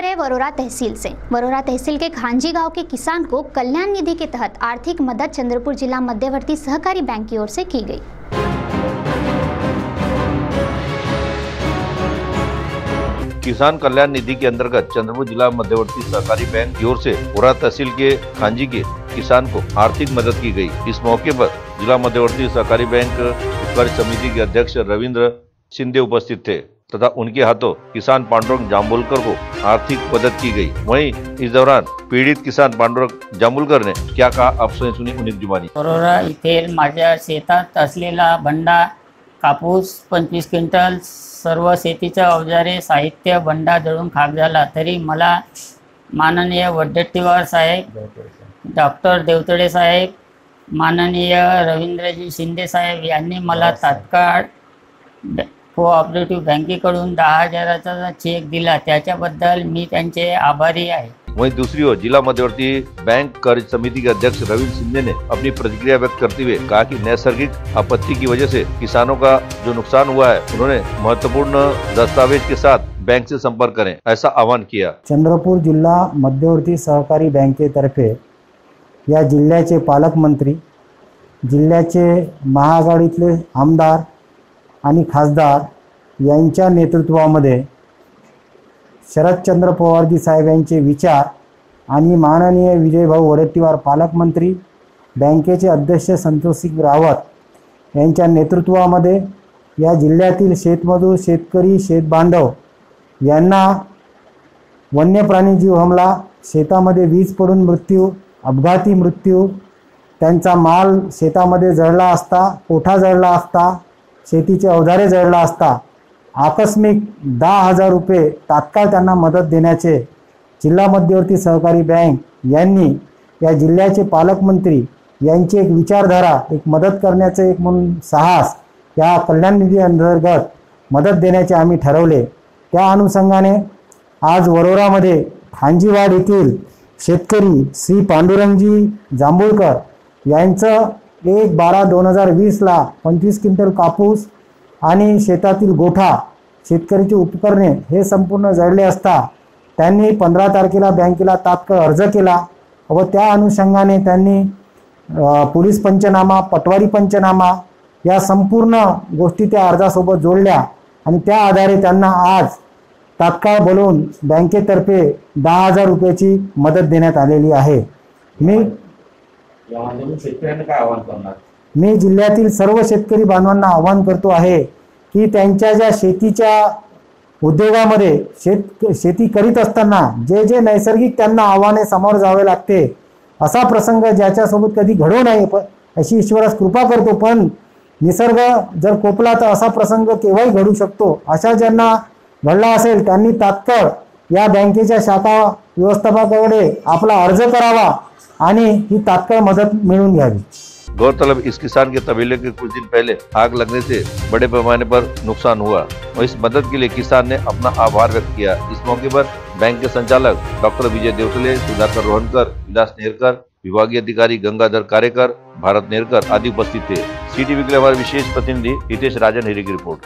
खबर है वरोरा तहसील से। वरोरा तहसील के खांजी गांव के किसान को कल्याण निधि के तहत आर्थिक मदद चंद्रपुर जिला मध्यवर्ती सहकारी बैंक की ओर से की गई। किसान कल्याण निधि के अंतर्गत चंद्रपुर जिला मध्यवर्ती सहकारी बैंक की ओर से वरोरा तहसील के खांजी के किसान को आर्थिक मदद की गई। इस मौके पर जिला मध्यवर्ती सहकारी बैंक उपकार्य समिति के अध्यक्ष रविंद्र शिंदे उपस्थित थे तथा उनके हाथों किसान पांडुरंग जांबुलकर को आर्थिक मदद की गई। वहीं इस दौरान पीडित किसान पांडुरंग जांबुलकर ने क्या कहा, आप स्वयं सुनी उन्हीं जुबानी। वरोरा इथे माझ्या शेतात असलेला बंडा, कापूस 25 क्विंटल, सर्व शेतीचे अवजारे, साहित्य बंडा जळून खाक झाला। तरी मला माननीय वडेट्टीवार साहेब, डॉक्टर देवतडे साहेब, माननीय रवींद्रजी शिंदे साहेब यांनी मला तात्काळ कोऑपरेटिव्ह बँकेकडून 10,000चा चेक दिला। त्याच्याबद्दल मी त्यांचे आभारी आहे। वहीं दूसरी ओर जिला मध्यवर्ती बैंक कार्य समिति के अध्यक्ष रविंद्र शिंदे ने अपनी प्रतिक्रिया व्यक्त करते हुए कहा कि नैसर्गिक आपत्ति की वजह से किसानों का जो नुकसान हुआ है, उन्होंने महत्वपूर्ण दस्तावेज के साथ बैंक से संपर्क करें, ऐसा आह्वान किया। चंद्रपूर जिल्हा मध्यवर्ती सहकारी बँकेतर्फे या जिल्ह्याचे पालकमंत्री, जिल्ह्याचे महाआघाडीतले आमदार आणि खासदार यांच्या नेतृत्वामध्ये शरदचंद्र पवारजी साहेब यांचे विचार आणि माननीय विजयभाऊ वडेट्टीवार पालकमंत्री, बँकेचे अध्यक्ष संतोषसिंग रावत यांच्या नेतृत्वामध्ये या जिल्ह्यातील शेतमजूर, शेतकरी, शेतबांधव यांना वन्यप्राणी जीव हमला, शेतामध्ये वीज पडून मृत्यू, अपघाती मृत्यू, त्यांचा माल शेतामध्ये जळला असता, कोठा जळला असता, शेतीचे अवजारे जळला असता आकस्मिक 10,000 रुपये तात्काळ त्यांना मदत देण्याचे जिल्हा मध्यवर्ती सहकारी बँक यांनी या जिल्ह्याचे पालकमंत्री यांची एक विचारधारा, एक मदत करण्याचे एक म्हणून साहस या कल्याण निधी अंतर्गत मदत देण्याचे आम्ही ठरवले। त्या अनुषंगाने आज वरोरामध्ये खांजीवाड येथील शेतकरी श्री पांडुरंगजी जांभूळकर यांचं 1/12/2020 ला 25 क्विंटल कापूस आणि शेतातील गोठा, शेतकरीची उपकरणे हे संपूर्ण जळले असता त्यांनी 15 तारखेला बँकेला तात्काळ अर्ज केला व त्या अनुषंगाने त्यांनी पोलीस पंचनामा, पटवारी पंचनामा या संपूर्ण गोष्टी त्या अर्जासोबत जोडल्या आणि त्या आधारे त्यांना आज तात्काळ बोलवून बँकेतर्फे 10,000 रुपयाची मदत देण्यात आलेली आहे। मी जिल्ह्यातील सर्व शेतकरी बांधवांना आवाहन करतो आहे की त्यांच्या ज्या शेतीच्या उद्योगामध्ये शेती करीत असताना जे जे नैसर्गिक त्यांना आव्हाने समोर जावे लागते, असा प्रसंग ज्याच्यासोबत कधी घडू नये अशी ईश्वरास कृपा करतो, पण निसर्ग जर कोपला तर असा प्रसंग केव्हाही घडू शकतो। अशा ज्यांना घडला असेल त्यांनी तात्काळ या बँकेच्या शाखा व्यवस्थापकाकडे आपला अर्ज करावा आणि ही तात्काळ मदत मिळवून घ्यावी। गौरतलब इस किसान के तबेले के कुछ दिन पहले आग लगने से बड़े पैमाने पर नुकसान हुआ और इस मदद के लिए किसान ने अपना आभार व्यक्त किया। इस मौके पर बैंक के संचालक डॉक्टर विजय देवतले, सुधाकर रोहनकर, विलास नेरकर, विभागीय अधिकारी गंगाधर कारेकर, भारत नेरकर आदि उपस्थित थे। CTV के लिए हमारे विशेष प्रतिनिधि हितेश राजन हेरी की रिपोर्ट।